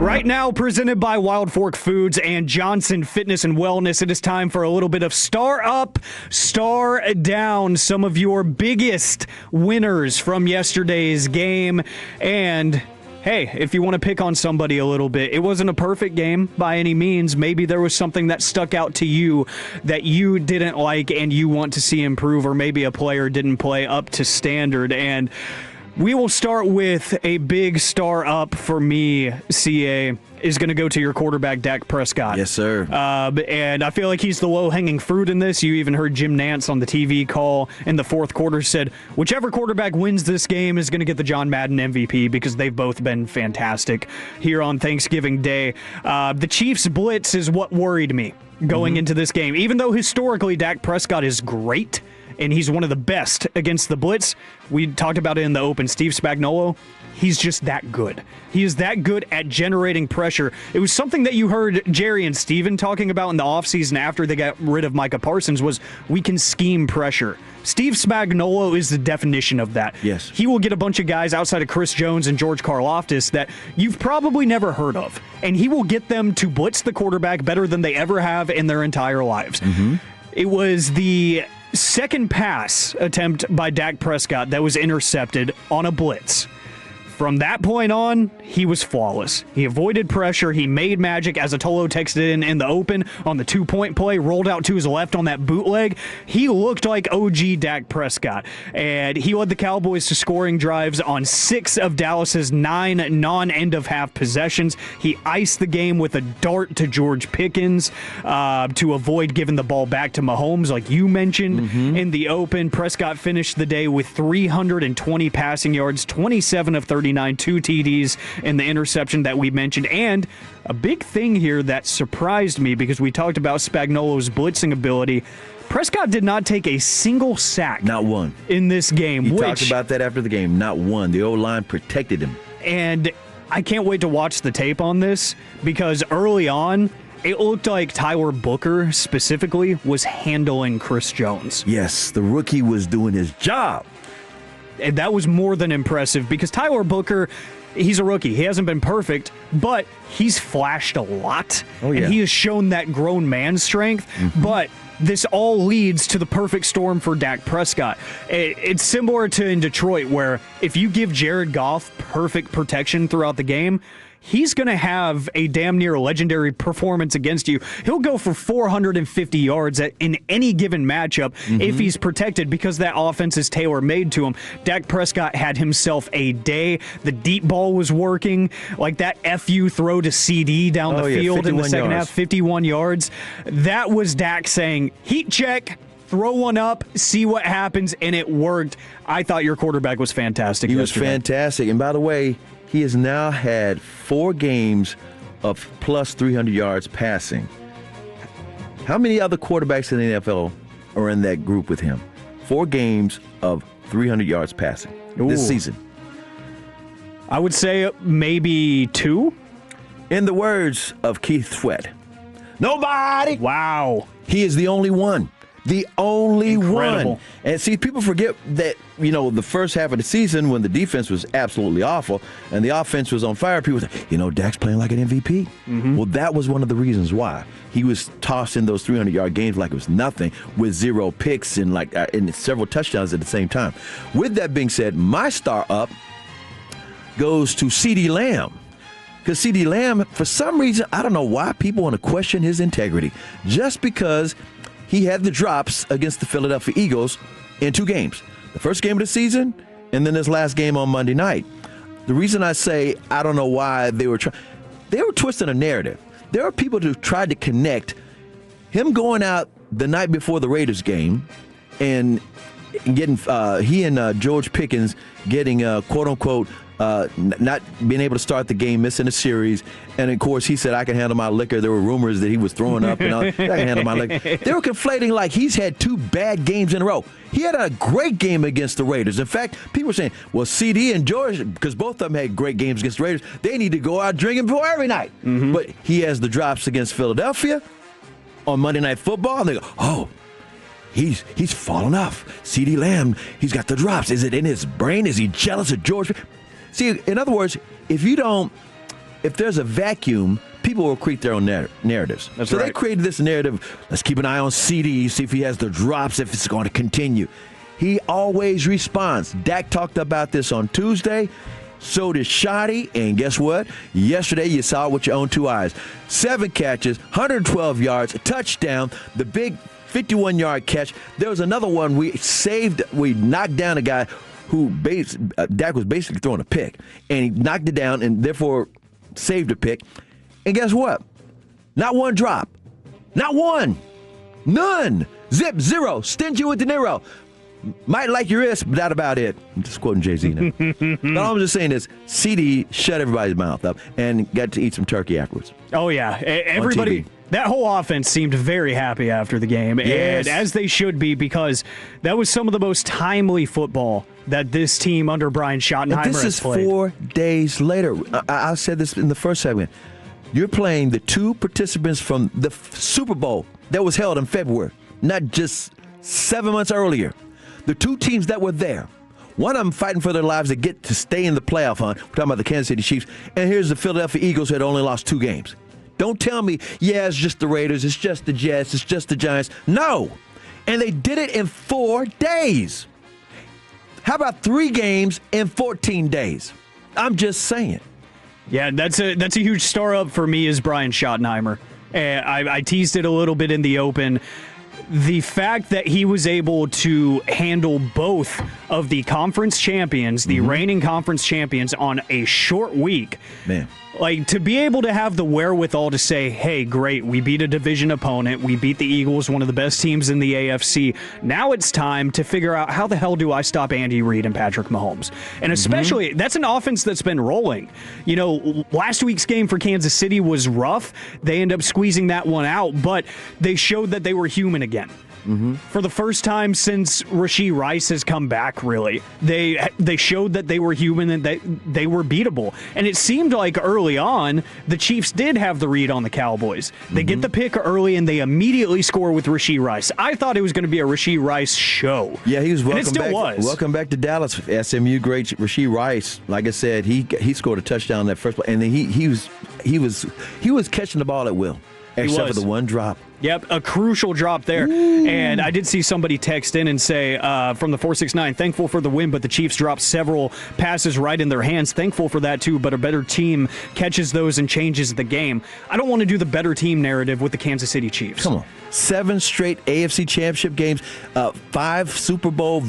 Right now, presented by Wild Fork Foods and Johnson Fitness and Wellness, it is time for a little bit of Star Up, Star Down, some of your biggest winners from yesterday's game. And hey, if you want to pick on somebody a little bit, it wasn't a perfect game by any means. Maybe there was something that stuck out to you that you didn't like and you want to see improve, or maybe a player didn't play up to standard. And we will start with a big star up for me. CA is going to go to your quarterback, Dak Prescott. Yes, sir. And I feel like he's the low-hanging fruit in this. You even heard Jim Nantz on the TV call in the fourth quarter said, whichever quarterback wins this game is going to get the John Madden MVP, because they've both been fantastic here on Thanksgiving Day. The Chiefs' blitz is what worried me going into this game. Even though historically Dak Prescott is great, and he's one of the best against the blitz. We talked about it in the open. Steve Spagnuolo, he's just that good. He is that good at generating pressure. It was something that you heard Jerry and Steven talking about in the offseason after they got rid of Micah Parsons was we can scheme pressure. Steve Spagnuolo is the definition of that. Yes. He will get a bunch of guys outside of Chris Jones and George Karlaftis that you've probably never heard of, and he will get them to blitz the quarterback better than they ever have in their entire lives. It was the second pass attempt by Dak Prescott that was intercepted on a blitz. From that point on, he was flawless. He avoided pressure. He made magic, as Atolo texted in the open on the two-point play, rolled out to his left on that bootleg. He looked like OG Dak Prescott, and he led the Cowboys to scoring drives on 6 of Dallas's 9 non-end-of-half possessions. He iced the game with a dart to George Pickens to avoid giving the ball back to Mahomes, like you mentioned in the open. Prescott finished the day with 320 passing yards, 27 of 39, 2 TDs, and the interception that we mentioned. And a big thing here that surprised me, because we talked about Spagnuolo's blitzing ability, Prescott did not take a single sack. Not one. In this game. He talked about that after the game. Not one. The O-line protected him. And I can't wait to watch the tape on this, because early on, it looked like Tyler Booker specifically was handling Chris Jones. Yes, the rookie was doing his job. And that was more than impressive, because Tyler Booker, he's a rookie. He hasn't been perfect, but he's flashed a lot. Oh, yeah. And he has shown that grown man strength. But this all leads to the perfect storm for Dak Prescott. It's similar to in Detroit, where if you give Jared Goff perfect protection throughout the game, he's going to have a damn near legendary performance against you. He'll go for 450 yards in any given matchup if he's protected, because that offense is tailor-made to him. Dak Prescott had himself a day. The deep ball was working, like that FU throw to CD down the field in the second half, 51 yards. That was Dak saying, heat check, throw one up, see what happens, and it worked. I thought your quarterback was fantastic. He was fantastic. And by the way, he has now had 4 games of plus 300 yards passing. How many other quarterbacks in the NFL are in that group with him? 4 games of 300 yards passing this season. I would say maybe 2. In the words of Keith Sweat, nobody. Wow. He is the only one. The only Incredible. one. And see, people forget that, the first half of the season when the defense was absolutely awful and the offense was on fire, people say, Dak's playing like an MVP. Well, that was one of the reasons why. He was tossed in those 300-yard games like it was nothing, with 0 picks and and several touchdowns at the same time. With that being said, my star up goes to CeeDee Lamb. Because CeeDee Lamb, for some reason, I don't know why people want to question his integrity. Just because he had the drops against the Philadelphia Eagles in 2 games. The first game of the season, and then this last game on Monday night. The reason I say I don't know why they were twisting a narrative. There are people who tried to connect him going out the night before the Raiders game and getting he and George Pickens getting quote unquote not being able to start the game, missing a series, and of course he said, I can handle my liquor. There were rumors that he was throwing up and all, I can handle my liquor. They were conflating like he's had 2 bad games in a row. He had a great game against the Raiders. In fact, people were saying, well, CD and George, because both of them had great games against the Raiders, they need to go out drinking before every night. But he has the drops against Philadelphia on Monday Night Football, and they go, oh, he's fallen off. CeeDee Lamb, he's got the drops. Is it in his brain? Is he jealous of George? See, in other words, if you don't if there's a vacuum, people will create their own narratives. That's right. They created this narrative. Let's keep an eye on CeeDee, see if he has the drops, if it's going to continue. He always responds. Dak talked about this on Tuesday. So did Schotty, and guess what? Yesterday you saw it with your own two eyes. 7 catches, 112 yards, a touchdown, the big 51-yard catch. There was another one we knocked down a guy who Dak was basically throwing a pick, and he knocked it down and therefore saved a pick. And guess what? Not one drop. Not one. None. Zip, zero. Stingy with De Niro. Might like your wrist, but that about it. I'm just quoting Jay-Z now. But all I'm just saying is CeeDee shut everybody's mouth up and got to eat some turkey afterwards. Oh, yeah. Everybody, that whole offense seemed very happy after the game. Yes. And as they should be, because that was some of the most timely football that this team under Brian Schottenheimer has played. This is 4 days later. I said this in the first segment. You're playing the 2 participants from the Super Bowl that was held in February, not just 7 months earlier. The 2 teams that were there, one of them fighting for their lives to get to stay in the playoff hunt. We're talking about the Kansas City Chiefs. And here's the Philadelphia Eagles who had only lost 2 games. Don't tell me, yeah, it's just the Raiders, it's just the Jets, it's just the Giants. No. And they did it in 4 days. How about 3 games in 14 days? I'm just saying. Yeah, that's a huge star up for me is Brian Schottenheimer. I teased it a little bit in the open. The fact that he was able to handle both of the conference champions, the reigning conference champions, on a short week. Man. Like, to be able to have the wherewithal to say, hey, great, we beat a division opponent. We beat the Eagles, one of the best teams in the AFC. Now it's time to figure out how the hell do I stop Andy Reid and Patrick Mahomes? And especially, that's an offense that's been rolling. You know, last week's game for Kansas City was rough. They end up squeezing that one out, but they showed that they were human again. For the first time since Rashee Rice has come back, really, they showed that they were human and that they were beatable. And it seemed like early on, the Chiefs did have the read on the Cowboys. They get the pick early and they immediately score with Rashee Rice. I thought it was going to be a Rashee Rice show. Yeah, he was welcome and it still back. was. Welcome back to Dallas. SMU great Rashee Rice. Like I said, he scored a touchdown in that first play, and then he was catching the ball at will, except for the one drop. Yep, a crucial drop there. Ooh. And I did see somebody text in and say, from the 469, thankful for the win, but the Chiefs dropped several passes right in their hands. Thankful for that, too, but a better team catches those and changes the game. I don't want to do the better team narrative with the Kansas City Chiefs. Come on. 7 straight AFC Championship games, 5 Super Bowls,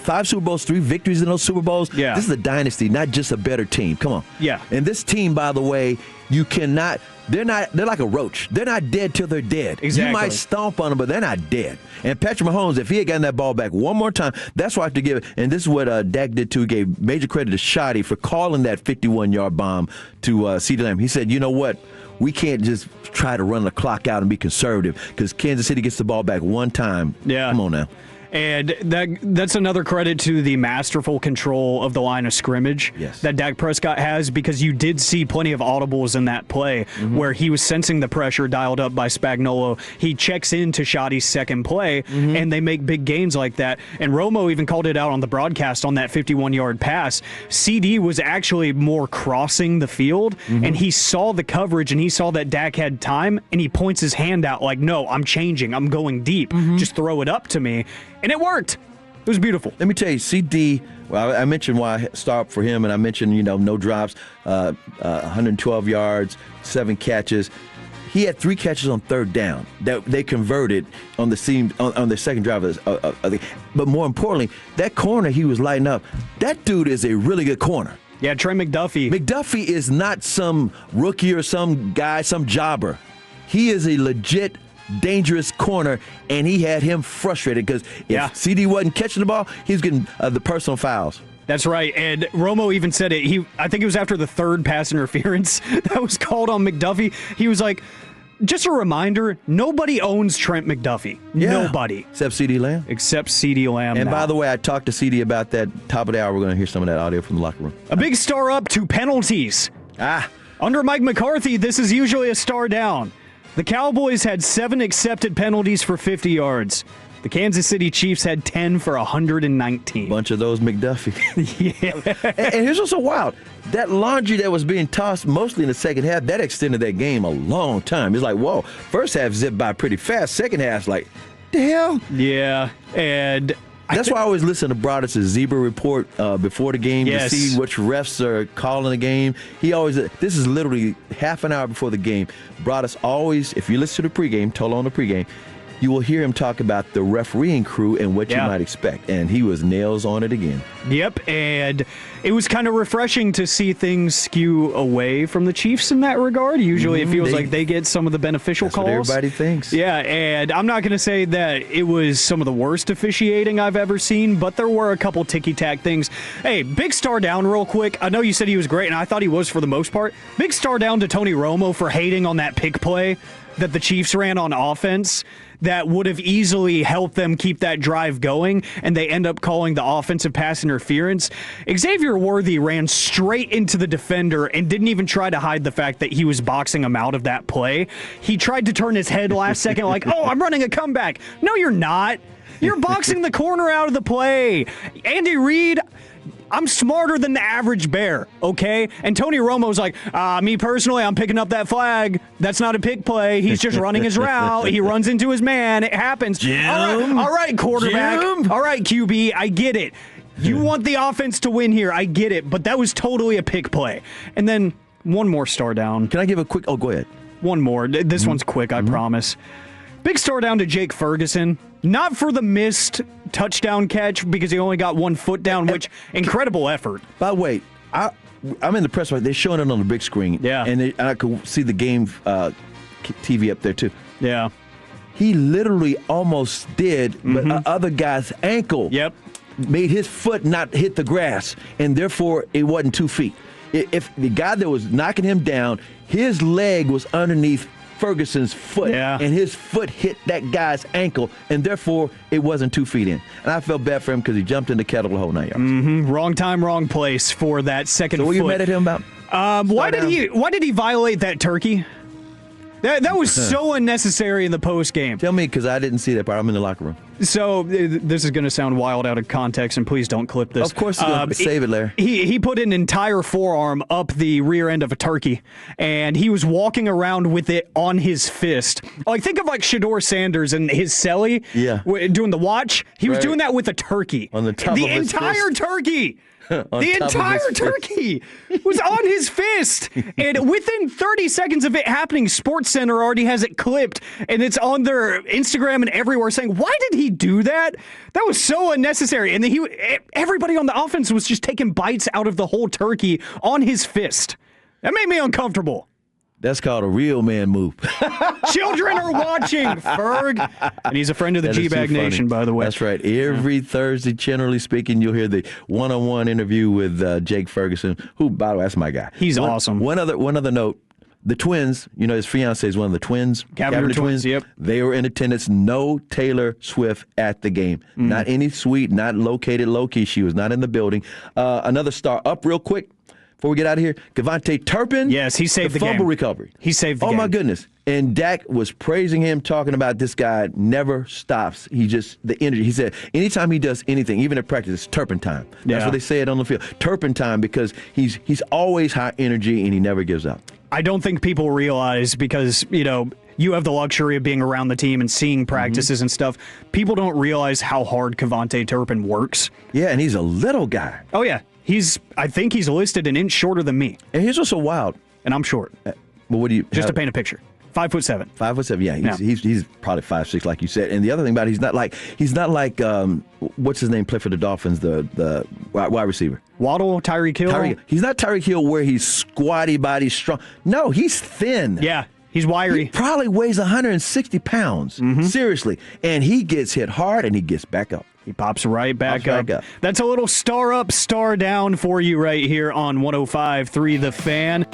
3 victories in those Super Bowls. Yeah. This is a dynasty, not just a better team. Come on. Yeah. And this team, by the way, you cannot... They're like a roach. They're not dead till they're dead. Exactly. You might stomp on them, but they're not dead. And Patrick Mahomes, if he had gotten that ball back one more time, that's why I have to give it. And this is what Dak did too. He gave major credit to Schotty for calling that 51-yard bomb to CeeDee Lamb. He said, you know what? We can't just try to run the clock out and be conservative because Kansas City gets the ball back one time. Yeah. Come on now. And that's another credit to the masterful control of the line of scrimmage that Dak Prescott has, because you did see plenty of audibles in that play where he was sensing the pressure dialed up by Spagnuolo. He checks into Schotty's second play, and they make big gains like that. And Romo even called it out on the broadcast on that 51-yard pass. CeeDee was actually more crossing the field, and he saw the coverage, and he saw that Dak had time, and he points his hand out like, no, I'm changing. I'm going deep. Just throw it up to me. And it worked. It was beautiful. Let me tell you, CeeDee, well, I mentioned why I stopped for him, and I mentioned, no drops, 112 yards, 7 catches. He had 3 catches on third down that they converted on the seam on their second drive. But more importantly, that corner he was lighting up, that dude is a really good corner. Yeah, Trey McDuffie. McDuffie is not some rookie or some guy, some jobber. He is a legit dangerous corner, and he had him frustrated because if CeeDee wasn't catching the ball, he was getting the personal fouls. That's right, and Romo even said it. I think it was after the 3rd pass interference that was called on McDuffie. He was like, just a reminder, nobody owns Trent McDuffie. Yeah. Nobody. Except CeeDee Lamb. Except CeeDee Lamb. And now. by the way, I talked to CeeDee about that top of the hour. We're going to hear some of that audio from the locker room. A big star up to penalties. Under Mike McCarthy, this is usually a star down. The Cowboys had 7 accepted penalties for 50 yards. The Kansas City Chiefs had 10 for 119. Bunch of those McDuffie. Yeah. And here's what's so wild. That laundry that was being tossed mostly in the second half, that extended that game a long time. It's like, whoa, first half zipped by pretty fast. Second half's like, the hell? Yeah, and that's why I always listen to Broadus' Zebra Report before the game Yes. to see which refs are calling the game. He always, this is literally half an hour before the game. Broadus always, if you listen to the pregame, Tola on the pregame, you will hear him talk about the refereeing crew and what you might expect. And he was nails on it again. Yep, and it was kind of refreshing to see things skew away from the Chiefs in that regard. Usually it feels like they get some of the beneficial calls. That's what everybody thinks. Yeah, and I'm not going to say that it was some of the worst officiating I've ever seen, but there were a couple ticky-tack things. Hey, big star down real quick. I know you said he was great, and I thought he was for the most part. Big star down to Tony Romo for hating on that pick play that the Chiefs ran on offense that would have easily helped them keep that drive going, and they end up calling the offensive pass interference. Xavier Worthy ran straight into the defender and didn't even try to hide the fact that he was boxing him out of that play. He tried to turn his head last second like, oh, I'm running a comeback. No, you're not. You're boxing the corner out of the play. Andy Reid, I'm smarter than the average bear, okay? And Tony Romo's like, me personally, I'm picking up that flag. That's not a pick play. He's just running his route. He runs into his man. It happens. All right, quarterback. Jim. All right, QB, I get it. You want the offense to win here. I get it. But that was totally a pick play. And then one more star down. Can I give a quick, go ahead. One more. This one's quick, I promise. Big star down to Jake Ferguson. Not for the missed touchdown catch because he only got 1 foot down, which incredible effort. By the way, I'm in the press right. They're showing it on the big screen. Yeah. And I could see the game TV up there, too. Yeah. He literally almost did, but other guy's ankle made his foot not hit the grass, and therefore it wasn't 2 feet. If the guy that was knocking him down, his leg was underneath Ferguson's foot, and his foot hit that guy's ankle, and therefore it wasn't 2 feet in. And I felt bad for him because he jumped in the kettle the whole 9 yards. Wrong time, wrong place for that second So what foot. you mad at him about? Why did he violate that turkey? That was so unnecessary in the post game. Tell me, because I didn't see that part. I'm in the locker room. So this is going to sound wild out of context, and please don't clip this. Of course, save it, Larry. He put an entire forearm up the rear end of a turkey, and he was walking around with it on his fist. Like, think of like Shador Sanders and his celly doing the watch. He was doing that with a turkey. On the top of his entire fist. turkey. The entire turkey was on his fist. And within 30 seconds of it happening, SportsCenter already has it clipped, and it's on their Instagram and everywhere saying, why did he do that? That was so unnecessary. And then everybody on the offense was just taking bites out of the whole turkey on his fist. That made me uncomfortable. That's called a real man move. Children are watching, Ferg. And he's a friend of the G-Bag Nation, by the way. That's right. Every Thursday, generally speaking, you'll hear the one-on-one interview with Jake Ferguson, who, by the way, that's my guy. He's awesome. One other note. The twins, his fiance is one of the twins. Cavalier twins, yep. They were in attendance. No Taylor Swift at the game. Not any suite, not located low-key. She was not in the building. Another star up real quick. Before we get out of here, Kevontae Turpin. Yes, he saved the game. Fumble recovery. He saved the game. Oh, my goodness. And Dak was praising him, talking about this guy never stops. The energy. He said, anytime he does anything, even at practice, it's Turpin time. That's what they say it on the field. Turpin time, because he's always high energy and he never gives up. I don't think people realize, because, you have the luxury of being around the team and seeing practices and stuff. People don't realize how hard Kevontae Turpin works. Yeah, and he's a little guy. Oh, yeah. I think he's listed an inch shorter than me. And here's what's so wild. And I'm short. But what do you... Just to paint a picture. 5'7". 5'7", yeah. He's probably 5'6", like you said. And the other thing about it, he's not like what's his name, play for the Dolphins, the wide receiver. Waddle, Tyreek Hill? He's not Tyreek Hill where he's squatty body strong. No, he's thin. Yeah. He's wiry. He probably weighs 160 pounds. Seriously. And he gets hit hard and he gets back up. He pops right back up. That's a little star up, star down for you right here on 105.3 The Fan.